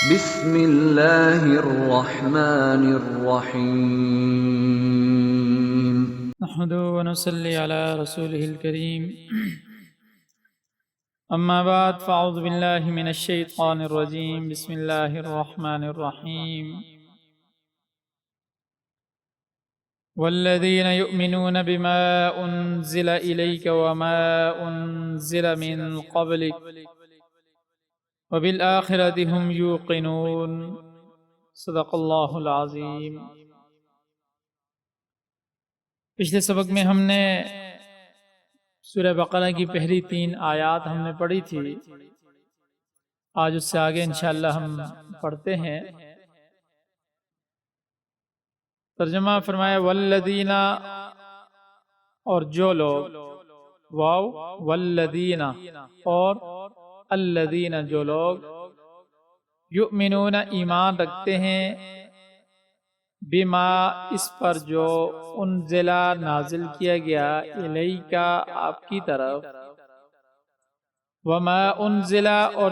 بسم اللہ الرحمن الرحیم نحمده ونصلي على رسوله الكريم أما بعد فأعوذ بالله من الشيطان الرجيم بسم الله الرحمن الرحيم والذين يؤمنون بما أنزل إليك وما أنزل من قبلك وبالآخرة هم يوقنون صدق الله العظيم۔ پچھلے سبق میں ہم نے سورہ بقرہ کی پہلی 3 آیات ہم نے پڑھی تھی، آج اس سے آگے انشاءاللہ ہم پڑھتے ہیں۔ ترجمہ فرمایا والذین، اور جو لوگ، واو والذین اور الذین جو لوگ، یؤمنون ایمان رکھتے ہیں، بما اس پر جو انزلہ نازل کیا گیا، الیکا آپ کی طرف، وما انزلہ اور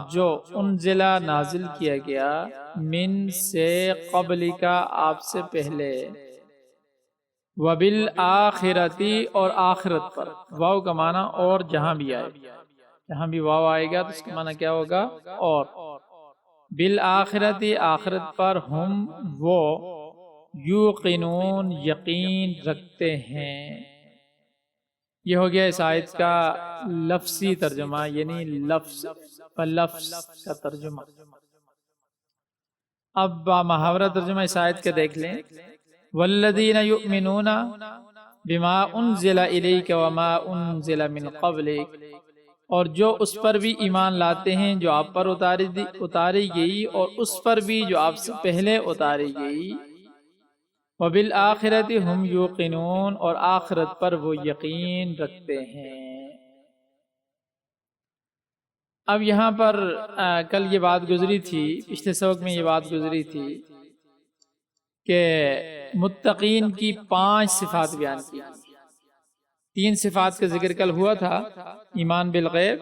جو انزلہ نازل کیا گیا، من سے قبل کا آپ سے پہلے، وبالآخرتی اور آخرت پر، واو کا معنی اور جہاں بھی آئے، جہاں بھی واو آئے گا تو اس کا معنی کیا ہوگا؟ اور بالآخرتی آخرت پر، ہم وہ، یوقنون یقین رکھتے ہیں۔ یہ ہو گیا اس آیت کا لفظی ترجمہ، یعنی لفظ لفظ کا ترجمہ۔ اب محاورہ ترجمہ اس آیت کا دیکھ لیں۔ والذین یؤمنون بما انزل الیک وما انزل من قبلک، اور جو اس پر بھی ایمان لاتے ہیں جو آپ پر اتاری گئی، اور اس پر بھی جو آپ سے پہلے اتاری گئی، وبالآخرۃ ہم یوقنون اور آخرت پر وہ یقین رکھتے ہیں۔ اب یہاں پر کل یہ بات گزری تھی، پچھلے سبق میں یہ بات گزری تھی کہ متقین کی 5 صفات بیان کی، 3 صفات کا ذکر کل ہوا تھا، ایمان بالغیب،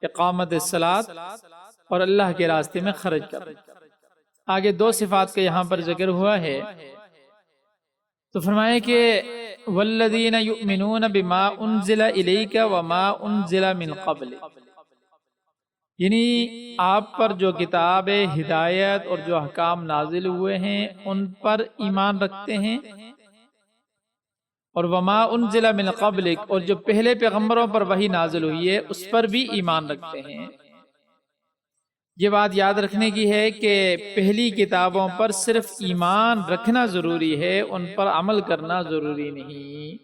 اقامت الصلاۃ اور اللہ کے راستے میں خرچ کرنا۔ آگے 2 صفات کا یہاں پر ذکر ہوا ہے، تو فرمایا کہ والذین یؤمنون بما انزل الیک وما انزل من قبل، یعنی آپ پر جو کتاب ہدایت اور جو احکام نازل ہوئے ہیں ان پر ایمان رکھتے ہیں، اور وما انزل من قبلک، اور جو پہلے پیغمبروں پر وحی نازل ہوئی ہے اس پر بھی ایمان رکھتے ہیں۔ یہ بات یاد رکھنے کی ہے کہ پہلی کتابوں پر صرف ایمان رکھنا ضروری ہے، ان پر عمل کرنا ضروری نہیں۔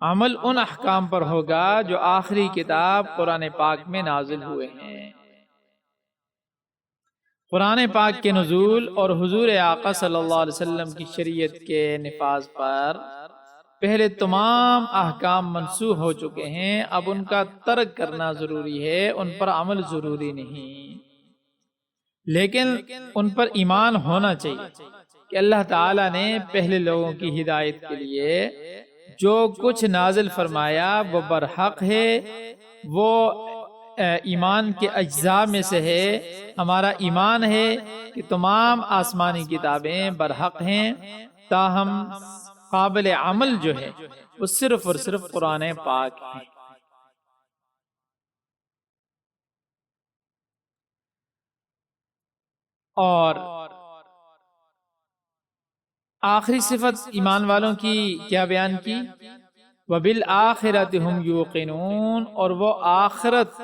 عمل ان احکام پر ہوگا جو آخری کتاب قرآن پاک میں نازل ہوئے ہیں۔ قرآن پاک کے نزول اور حضور آقا صلی اللہ علیہ وسلم کی شریعت کے نفاذ پر پہلے تمام احکام منسوخ ہو چکے ہیں، اب ان کا ترک کرنا ضروری ہے، ان پر عمل ضروری نہیں، لیکن ان پر ایمان ہونا چاہیے کہ اللہ تعالیٰ نے پہلے لوگوں کی ہدایت کے لیے جو کچھ نازل فرمایا وہ برحق ہے، وہ ایمان کے اجزاء میں سے ہے۔ ہمارا ایمان ہے کہ تمام آسمانی کتابیں برحق ہیں، تاہم قابل عمل جو ہے وہ صرف اور صرف قرآن پاک ہے۔ اور آخری صفت ایمان والوں کی کیا بیان کی؟ وبالآخرۃ ہم یوقنون، اور وہ آخرت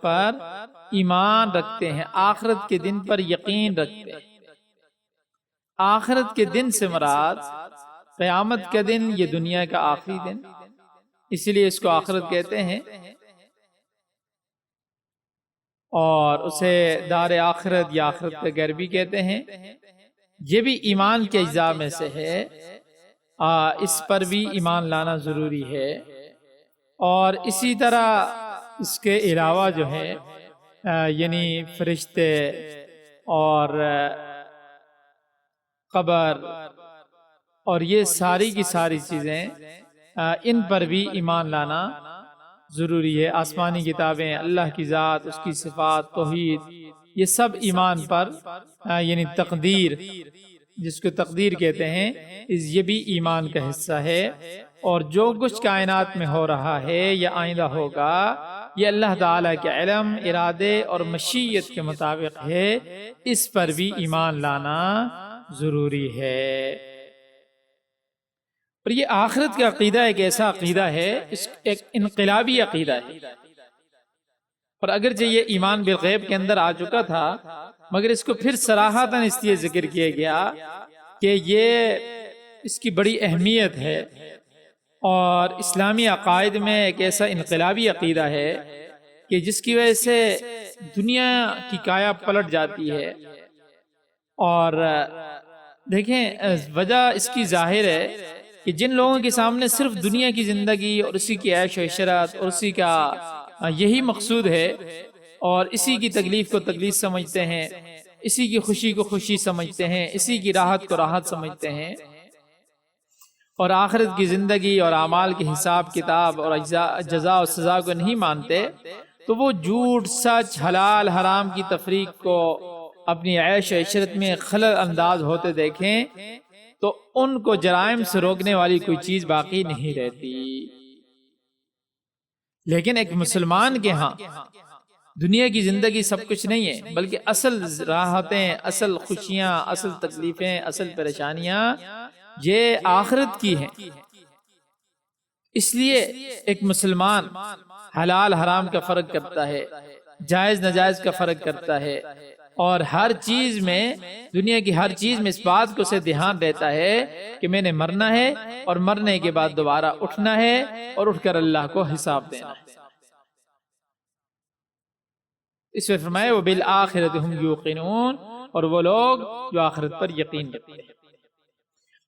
پر ایمان رکھتے ہیں، آخرت کے دن پر یقین رکھتے ہیں۔ آخرت کے دن سے مراد قیامت کا دن، یہ دنیا کا آخری دن، اسی لیے اس کو آخرت کہتے ہیں، اور اسے دار آخرت یا آخرت کا گھر بھی کہتے ہیں۔ یہ بھی ایمان کے اجزاء میں سے ہے، اس پر بھی ایمان لانا ضروری ہے۔ اور اسی طرح اس کے علاوہ جو ہے یعنی فرشتے اور قبر اور یہ ساری کی ساری چیزیں ان پر بھی ایمان لانا ضروری ہے۔ آسمانی کتابیں، اللہ کی ذات، اس کی صفات، توحید، یہ سب ایمان پر یعنی تقدیر، جس کو تقدیر کہتے ہیں، یہ بھی ایمان کا حصہ ہے۔ اور جو کچھ کائنات میں ہو رہا ہے یا آئندہ ہوگا، یہ اللہ تعالیٰ کے علم، ارادے اور مشیت کے مطابق ہے، اس پر بھی ایمان لانا ضروری ہے۔ اور یہ آخرت کا عقیدہ ایک ایسا عقیدہ ہے، ایک انقلابی عقیدہ ہے۔ اور اگرچہ یہ ایمان بالغیب کے اندر آ چکا تھا، مگر اس کو پھر صراحتاً اس لیے ذکر کیا گیا کہ یہ اس کی بڑی اہمیت ہے، اور اسلامی عقائد میں ایک ایسا انقلابی عقیدہ ہے کہ جس کی وجہ سے دنیا کی کایا پلٹ جاتی ہے۔ اور دیکھیں، وجہ اس کی ظاہر ہے کہ جن لوگوں کے سامنے صرف دنیا کی زندگی اور اسی کی عیش و عشرت اور اسی کا یہی مقصود ہے، اور اسی کی تکلیف کو تکلیف سمجھتے ہیں، اسی کی خوشی کو خوشی سمجھتے ہیں، اسی کی راحت کو راحت سمجھتے ہیں، اور آخرت کی زندگی اور اعمال کے حساب کتاب اور جزا و سزا کو نہیں مانتے، تو وہ جھوٹ، سچ، حلال حرام کی تفریق کو اپنی عیش و عشرت میں خلل انداز ہوتے دیکھیں تو ان کو جرائم سے روکنے والی کوئی چیز باقی نہیں رہتی۔ لیکن ایک مسلمان کے ہاں دنیا کی زندگی سب کچھ نہیں ہے، بلکہ اصل راحتیں، اصل خوشیاں، اصل تکلیفیں، اصل پریشانیاں یہ آخرت کی ہیں۔ اس لیے ایک مسلمان حلال حرام کا فرق کرتا ہے، جائز ناجائز کا فرق کرتا ہے، اور ہر چیز میں، دنیا کی ہر چیز میں اس بات کو سے دھیان رہتا ہے کہ میں نے مرنا ہے، اور مرنے کے بعد دوبارہ اٹھنا ہے، اور اٹھ کر اللہ کو حساب دینا ہے۔ اس میں فرمائے وَبِالْآخِرَةِ هُمْ يُوقِنُونَ، اور وہ لوگ جو آخرت پر یقین رکھتے ہیں۔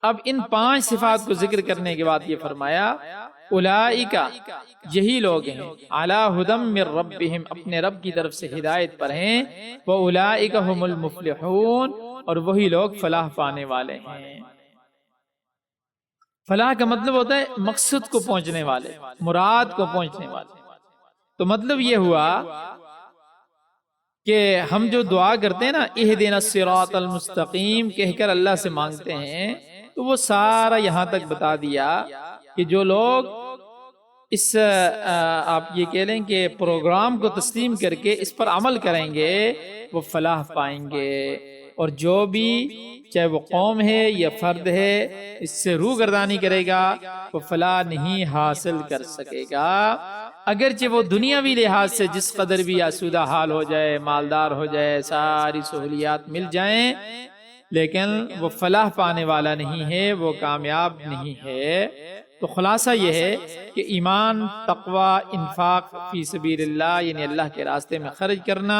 اب ان 5 صفات کو ذکر کرنے کے بعد یہ فرمایا اولئک، یہی لوگ ہیں، علی ھدی من ربہم، اپنے رب کی طرف سے ہدایت پر ہیں، واولئک ھم المفلحون، اور وہی لوگ فلاح پانے والے ہیں۔ فلاح کا مطلب ہوتا ہے مقصد کو پہنچنے والے، مراد کو پہنچنے والے۔ تو مطلب یہ ہوا کہ ہم جو دعا کرتے ہیں نا، اہدنا الصراط المستقیم کہہ کر اللہ سے مانگتے ہیں، تو وہ سارا یہاں تک بتا دیا کہ جو لوگ اس آپ یہ کہہ لیں کہ پروگرام کو تسلیم کر کے اس پر عمل کریں گے، وہ فلاح پائیں گے، اور جو بھی چاہے وہ قوم ہے یا فرد ہے اس سے روگردانی کرے گا، وہ فلاح نہیں حاصل کر سکے گا، اگرچہ وہ دنیاوی لحاظ سے جس قدر بھی آسودہ حال ہو جائے، مالدار ہو جائے، ساری سہولیات مل جائیں، لیکن وہ فلاح پانے والا نہیں ہے، وہ کامیاب نہیں ہے۔ تو خلاصہ یہ ہے کہ ایمان، تقوی، انفاق فی سبیل اللہ یعنی اللہ کے راستے میں خرچ کرنا،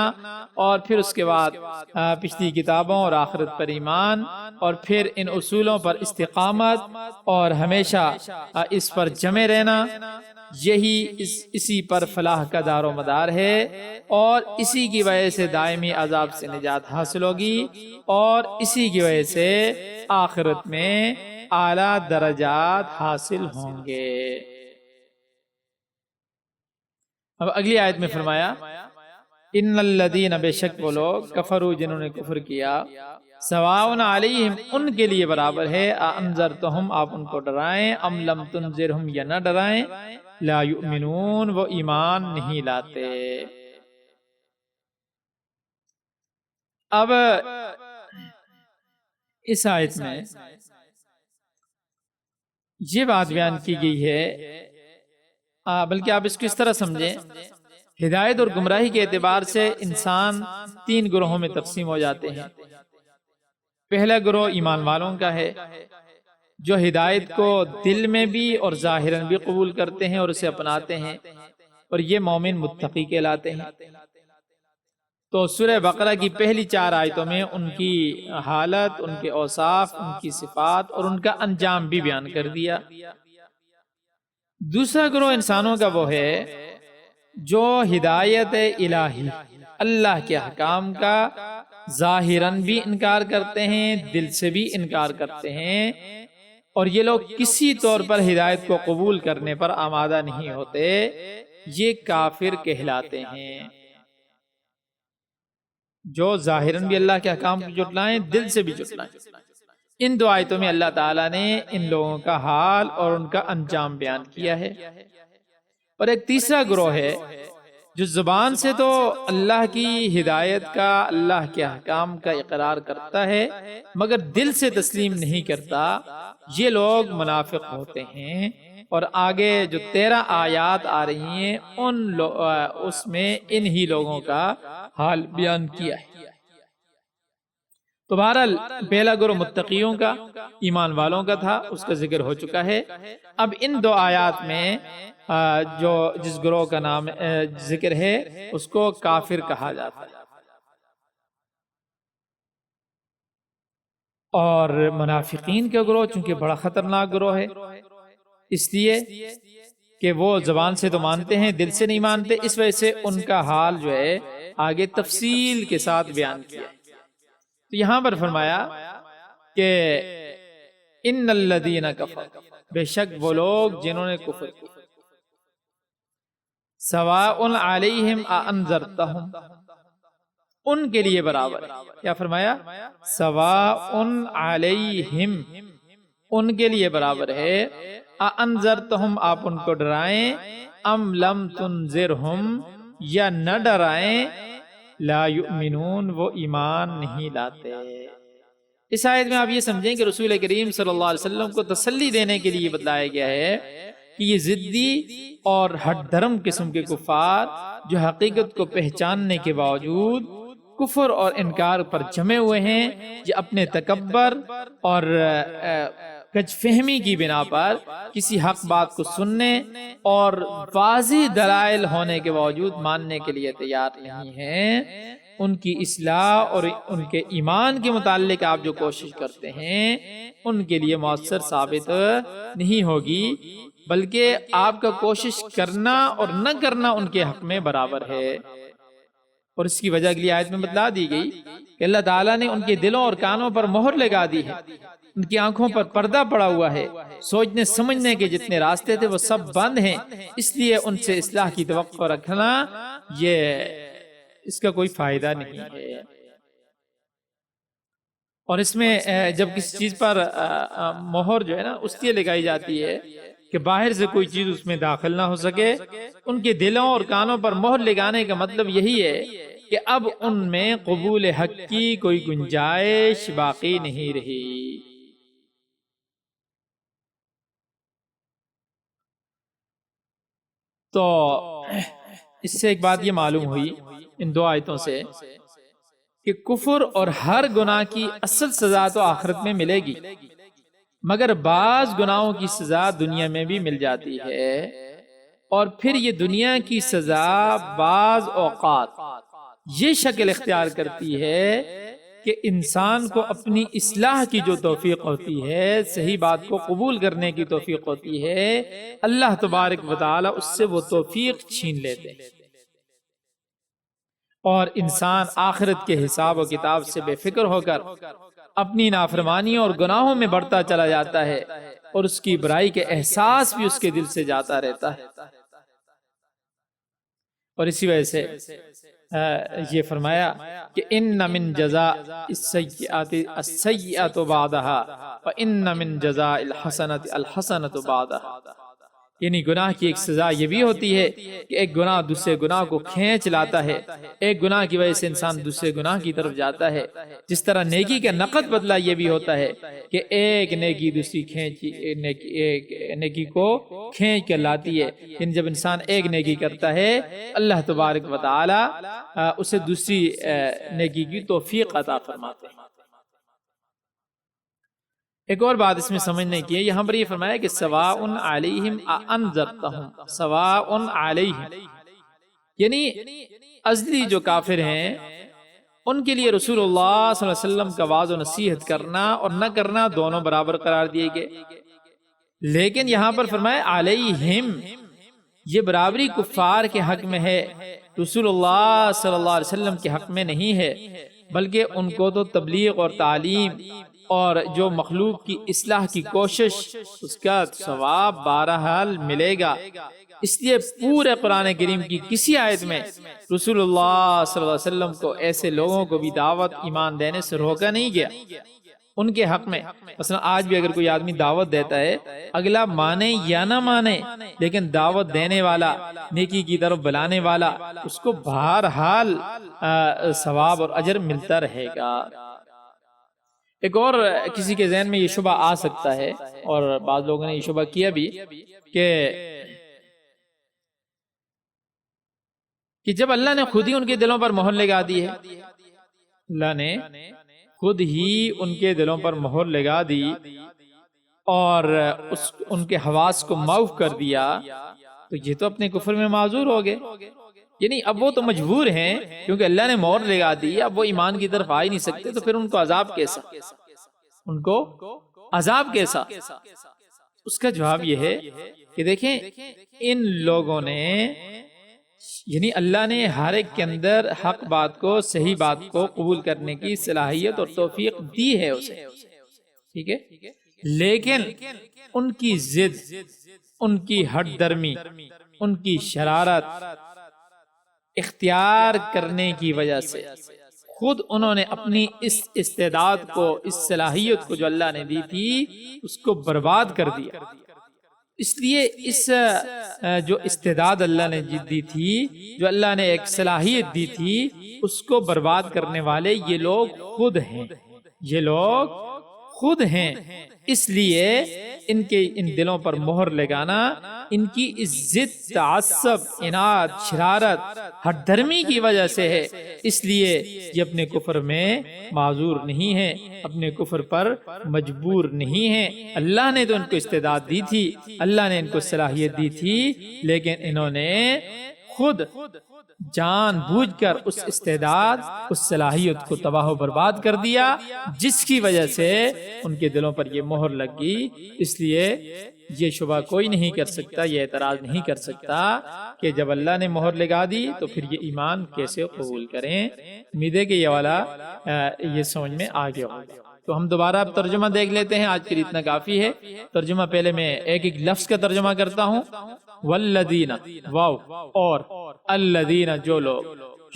اور پھر اس کے بعد پچھلی کتابوں اور آخرت پر ایمان، اور پھر ان اصولوں پر استقامت اور ہمیشہ اس پر جمے رہنا، یہی اسی پر فلاح کا دار و مدار ہے، اور اسی کی وجہ سے دائمی عذاب سے نجات حاصل ہوگی، اور اسی کی وجہ سے آخرت میں اعلیٰ درجات حاصل ہوں گے۔ اب اگلی آیت میں فرمایا ان الذین، بے شک وہ لوگ، کفروا جنہوں نے کفر کیا، سواء علیہم، ان کے لیے برابر ہے، انذرتہم، آپ ان کو ڈرائیں، ام لم تنذرہم، یا نہ ڈرائیں، لا یؤمنون، وہ ایمان نہیں لاتے۔ اب اس آیت میں یہ بات بیان کی گئی ہے، بلکہ آپ اس کو اس طرح سمجھیں، ہدایت اور گمراہی کے اعتبار سے انسان 3 گروہوں میں تقسیم ہو جاتے ہیں۔ پہلا گروہ ایمان والوں کا ہے، جو ہدایت کو دل میں بھی اور ظاہراً بھی قبول کرتے ہیں اور اسے اپناتے ہیں، اور یہ مومن متقی کہلاتے ہیں۔ تو سورہ بقرہ کی پہلی 4 آیتوں میں ان کی حالت، ان کے اوصاف، ان کی صفات اور ان کا انجام بھی بیان کر دیا۔ دوسرا گروہ انسانوں کا وہ ہے جو ہدایت الہی، اللہ کے احکام کا ظاہراً بھی انکار کرتے ہیں، دل سے بھی انکار کرتے ہیں، اور یہ لوگ کسی طور پر ہدایت کو قبول کرنے پر آمادہ نہیں ہوتے، یہ کافر کہلاتے ہیں۔ جو ظاہراً بھی اللہ کے احکام کو جھٹلائیں، دل سے بھی جھٹلائیں۔ ان دو آیتوں میں اللہ تعالیٰ نے ان لوگوں کا حال اور ان کا انجام بیان کیا ہے۔ اور ایک تیسرا گروہ ہے جو زبان سے تو اللہ کی ہدایت کا، اللہ کے احکام کا اقرار کرتا ہے مگر دل سے تسلیم نہیں کرتا، یہ لوگ منافق ہوتے ہیں۔ اور آگے جو 13 آیات آ رہی ہیں اس میں انہی لوگوں کا حال بیان کیا ہے۔ تو بہرحال پہلا گروہ متقیوں کا، ایمان والوں کا تھا، اس کا ذکر ہو چکا ہے۔ اب ان دو آیات میں جو جس گروہ کا نام ذکر ہے اس کو کافر کہا جاتا ہے۔ اور منافقین کا گروہ چونکہ بڑا خطرناک گروہ ہے، اس لیے کہ وہ زبان سے تو مانتے ہیں، دل سے نہیں مانتے، اس وجہ سے ان کا حال جو ہے آگے تفصیل کے ساتھ بیان کیا ہے۔ تو یہاں پر فرمایا کہ ان الذین کفروا، بے شک وہ لوگ جنہوں نے کفر کیا، سواء علیہم اانذرتہم، ان کے لیے برابر ہے۔ کیا فرمایا؟ سواء علیہم، ان کے لیے برابر ہے، اانذرتہم، آپ ان کو ڈرائیں، ام لم تنذرہم، یا نہ ڈرائیں، لا یؤمنون، وہ ایمان نہیں لاتے۔ اس آیت میں آپ یہ سمجھیں کہ رسول کریم صلی اللہ علیہ وسلم کو تسلی دینے کے لیے بتلایا گیا ہے کہ یہ ضدی اور ہٹ دھرم قسم کے کفار جو حقیقت کو پہچاننے کے باوجود کفر اور انکار پر جمے ہوئے ہیں، یہ اپنے تکبر اور کج فہمی کی بنا پر کسی حق بات کو سننے اور واضح دلائل ہونے کے باوجود ماننے کے لیے تیار نہیں ہیں۔ ان کی اصلاح اور ان کے ایمان کے متعلق آپ جو کوشش کرتے ہیں ان کے لیے مؤثر ثابت نہیں ہوگی، بلکہ آپ کا کوشش کرنا اور نہ کرنا ان کے حق میں برابر ہے۔ اور اس کی وجہ اگلی آیت میں بتلا دی گئی کہ اللہ تعالیٰ نے ان کے دلوں اور کانوں پر مہر لگا دی ہے، ان کی آنکھوں پر پردہ پڑا ہوا ہے، سوچنے سمجھنے کے جتنے راستے تھے وہ سب بند ہیں، اس لیے ان سے اصلاح کی توقع رکھنا اس کا کوئی فائدہ نہیں ہے۔ اور اس میں جب کسی چیز پر مہر جو ہے نا اس لیے لگائی جاتی ہے کہ باہر سے کوئی چیز اس میں داخل نہ ہو سکے، ان کے دلوں اور کانوں پر مہر لگانے کا مطلب یہی ہے کہ اب ان میں قبول حق کی کوئی گنجائش باقی نہیں رہی۔ تو اس سے ایک بات یہ معلوم ہوئی ان دو آیتوں سے کہ کفر اور ہر گناہ کی اصل سزا تو آخرت میں ملے گی، مگر بعض گناہوں کی سزا دنیا میں بھی مل جاتی ہے، اور پھر یہ دنیا کی سزا بعض اوقات یہ شکل اختیار کرتی ہے کہ انسان کو اپنی اصلاح کی جو توفیق ہوتی ہے، صحیح بات کو قبول کرنے کی توفیق ہوتی ہے، اللہ تبارک و تعالی اس سے وہ توفیق چھین لیتے ہیں، اور انسان آخرت کے حساب و کتاب سے بے فکر ہو کر اپنی نافرمانی اور گناہوں میں بڑھتا چلا جاتا ہے، اور اس کی برائی کے احساس بھی اس کے دل سے جاتا رہتا ہے۔ اور اسی وجہ سے یہ فرمایا کہ ان من جزاء السیئات السیئۃ بعدها وان من جزاء الحسنۃ الحسنۃ بعدها، یعنی گناہ کی ایک سزا یہ بھی ہوتی ہے کہ ایک گناہ دوسرے گناہ کو کھینچ لاتا ہے، ایک گناہ کی وجہ سے انسان دوسرے گناہ کی طرف جاتا ہے، جس طرح نیکی کا نقد بدلہ یہ بھی ہوتا ہے کہ ایک نیکی دوسری نیکی کو کھینچ کر لاتی ہے، یعنی جب انسان ایک نیکی کرتا ہے اللہ تبارک و تعالی اسے دوسری نیکی کی توفیق عطا فرماتے ہیں۔ ایک اور بات اس میں سمجھنے کی ہے، یہاں پر یہ فرمایا کہ سواء علیہم اانذرتہم، سواء علیہم، یعنی ازلی جو کافر ہیں ان کے لیے رسول اللہ صلی اللہ علیہ وسلم کا وعظ و نصیحت کرنا اور نہ کرنا دونوں برابر قرار دیے گئے، لیکن یہاں پر فرمایا علیہم، یہ برابری کفار کے حق میں ہے، رسول اللہ صلی اللہ علیہ وسلم کے حق میں نہیں ہے، بلکہ ان کو تو تبلیغ اور تعلیم اور جو مخلوق کی اصلاح کی کوشش، اس کا ثواب بہرحال ملے گا۔ اس لیے پورے قرآن کریم کی کسی آیت میں رسول اللہ صلی اللہ علیہ وسلم کو ایسے لوگوں کو بھی دعوت ایمان دینے سے روکا نہیں گیا ان کے حق میں۔ مثلا آج بھی اگر کوئی آدمی دعوت دیتا ہے، اگلا مانے یا نہ مانے، لیکن دعوت دینے والا، نیکی کی طرف بلانے والا، اس کو بہرحال ثواب اور اجر ملتا رہے گا۔ ایک اور کسی کے ذہن میں یہ شبہ آ سکتا ہے، اور بعض لوگوں نے یہ شبہ کیا بھی، کہ جب اللہ نے خود ہی ان کے دلوں پر مہر لگا دی ہے، اللہ نے خود ہی ان کے دلوں پر مہر لگا دی اور ان کے حواس کو معاف کر دیا، تو یہ تو اپنے کفر میں معذور ہو گئے۔ یعنی اب وہ تو مجبور ہیں، کیونکہ اللہ نے مہر لگا دی، اب وہ ایمان کی طرف آ ہی نہیں سکتے، تو پھر ان کو عذاب کیسا؟ ان کو عذاب کیسا؟ اس کا جواب یہ ہے کہ دیکھیں، ان لوگوں نے، یعنی اللہ نے ہر ایک کے اندر حق بات کو، صحیح بات کو قبول کرنے کی صلاحیت اور توفیق دی ہے اسے، ٹھیک ہے، لیکن ان کی ضد، ان کی ہٹ درمی، ان کی شرارت اختیار کرنے کی وجہ سے خود انہوں نے اپنی اس استعداد کو، اس صلاحیت کو جو اللہ نے دی تھی، اس کو برباد کر دیا۔ اس لیے اس جو استعداد اللہ نے دی تھی، جو اللہ نے ایک صلاحیت دی تھی، اس کو برباد کرنے والے یہ لوگ خود ہیں، یہ لوگ خود ہیں۔ اس لیے ان کے ان دلوں پر مہر لگانا، ان کی عزت، تعصب، عناد، شرارت، ہٹ دھرمی کی وجہ سے ہے۔ اس لیے یہ اپنے کفر میں معذور نہیں ہیں، اپنے کفر پر مجبور نہیں ہیں۔ اللہ نے تو ان کو استعداد دی تھی، اللہ نے ان کو صلاحیت دی تھی، لیکن انہوں نے خود جان بوجھ کر اس استعداد، اس صلاحیت کو تباہ و برباد کر دیا، جس کی وجہ سے ان کے دلوں پر یہ مہر لگ گئی۔ اس لیے یہ شبہ کوئی نہیں کر سکتا، یہ اعتراض نہیں کر سکتا کہ جب اللہ نے مہر لگا دی تو پھر یہ ایمان کیسے قبول کریں۔ امید ہے کہ یہ والا یہ سمجھ میں آ گیا ہوگا۔ تو ہم دوبارہ اب ترجمہ دیکھ لیتے ہیں، آج کے لیے اتنا کافی ہے۔ ترجمہ پہلے میں ایک ایک لفظ کا ترجمہ کرتا ہوں۔ والذین، واو، اور الذین، جو لوگ،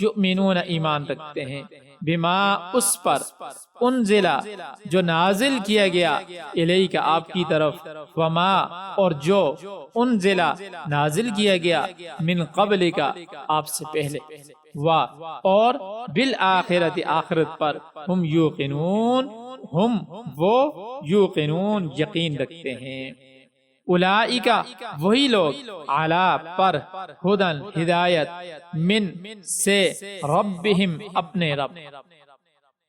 یؤمنون، ایمان رکھتے ہیں، بما، اس پر، انزلہ، جو نازل کیا گیا، الیک، آپ کی طرف، وما، اور جو، انزلہ، نازل کیا گیا، من قبلک، آپ سے پہلے، اور بالآخرت، آخرت پر، ہم یوقنون، ہم وہ، یوقنون، یقین رکھتے ہیں۔ اولئک، وہی لوگ، علی، پر، ہدن، ہدایت، من، سے، ربہم، اپنے رب،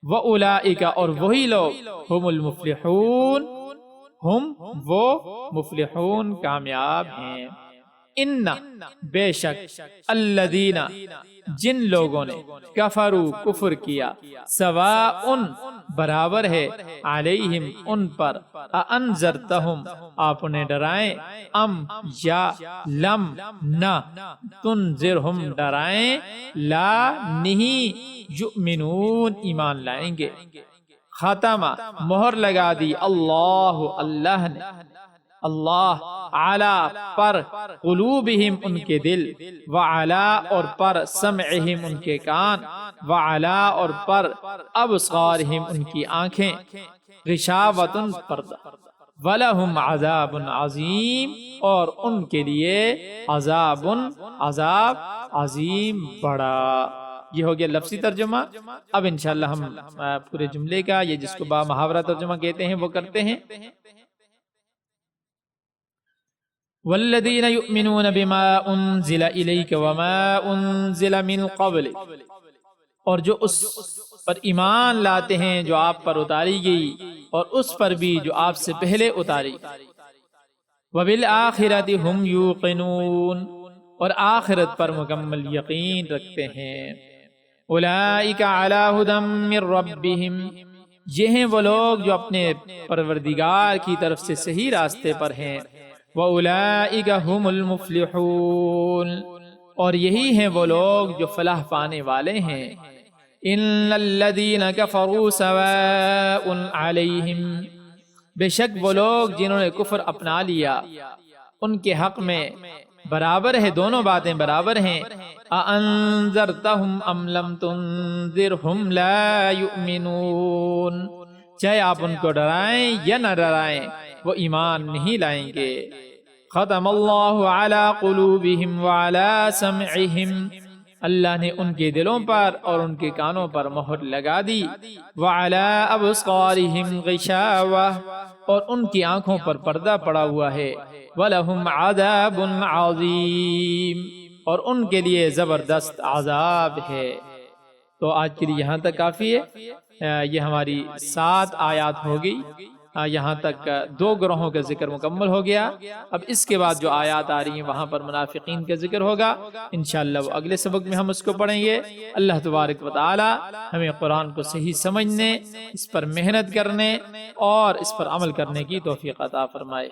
واولئک، اور وہی لوگ، ہم المفلحون، ہم وہ مفلحون، کامیاب ہیں۔ ان، بے شک، الذین، جن لوگوں نے، کفروا، کفر کیا، سواء، برابر ہے، علیہم، ان پر، انذرتہم، آپ انہیں ڈرائیں، ام، یا، لم، نہ، تنذرہم، ڈرائیں، لا، نہیں، یؤمنون، ایمان لائیں گے۔ ختمہ، مہر لگا دی، اللہ، اللہ نے، اللہ، علی، پر، قلوبہم، ان کے دل، وعلی، اور پر، سمعہم، ان کے کان، وعلی، اور پر، ابصارہم، ان کی آنکھیں، غشاوۃ، پردہ، وَلَهُمْ عَذَابٌ عَظِيمٌ، اور ان کے لیے عذاب، عذاب عظیم، بڑا۔ یہ ہو گیا لفظی ترجمہ۔ اب انشاءاللہ ہم پورے جملے کا، یہ جس کو با محاورہ ترجمہ کہتے ہیں، وہ کرتے ہیں۔ والذین یؤمنون بما انزل الیک وما انزل من قبلک، اور جو اس پر ایمان لاتے ہیں جو آپ پر اتاری گئی، اور اس پر بھی جو آپ سے پہلے اتاری، وبالآخرۃ ہم یوقنون، اور آخرت پر مکمل یقین رکھتے ہیں۔ اولئک علی ھدی من ربہم، یہ ہیں وہ لوگ جو اپنے پروردگار کی طرف سے صحیح راستے پر ہیں۔ وَأُولَئِكَ هُمُ الْمُفْلِحُونَ، اور یہی ہیں وہ لوگ جو فلاح پانے والے ہیں۔ ان الذین کفروا سواء علیہم، بے شک وہ لوگ جنہوں نے کفر اپنا لیا ان کے حق میں برابر ہے، دونوں باتیں برابر ہیں۔ اَأَنذَرْتَهُمْ أَمْ لَمْ تُنذِرْهُمْ لَا يُؤْمِنُونَ، چاہے آپ ان کو ڈرائیں یا نہ ڈرائیں وہ ایمان نہیں لائیں گے۔ ختم اللہ علی قلوبہم وعلی سمعہم، اللہ نے ان کے دلوں پر اور ان کے کانوں پر مہر لگا دی۔ وعلی ابصارہم غشاوہ، اور ان کی آنکھوں پر پردہ پڑا ہوا ہے۔ وَلَهُمْ عَذَابٌ عَظِيمٌ، اور ان کے لیے زبردست عذاب ہے۔ تو آج کے لیے یہاں تک کافی ہے۔ یہ ہماری 7 آیات ہو گئی، یہاں تک 2 گروہوں کا ذکر مکمل ہو گیا۔ اب اس کے بعد جو آیات آ رہی ہیں وہاں پر منافقین کا ذکر ہوگا، انشاءاللہ وہ اگلے سبق میں ہم اس کو پڑھیں گے۔ اللہ تبارک و تعالی ہمیں قرآن کو صحیح سمجھنے، اس پر محنت کرنے اور اس پر عمل کرنے کی توفیق عطا فرمائے۔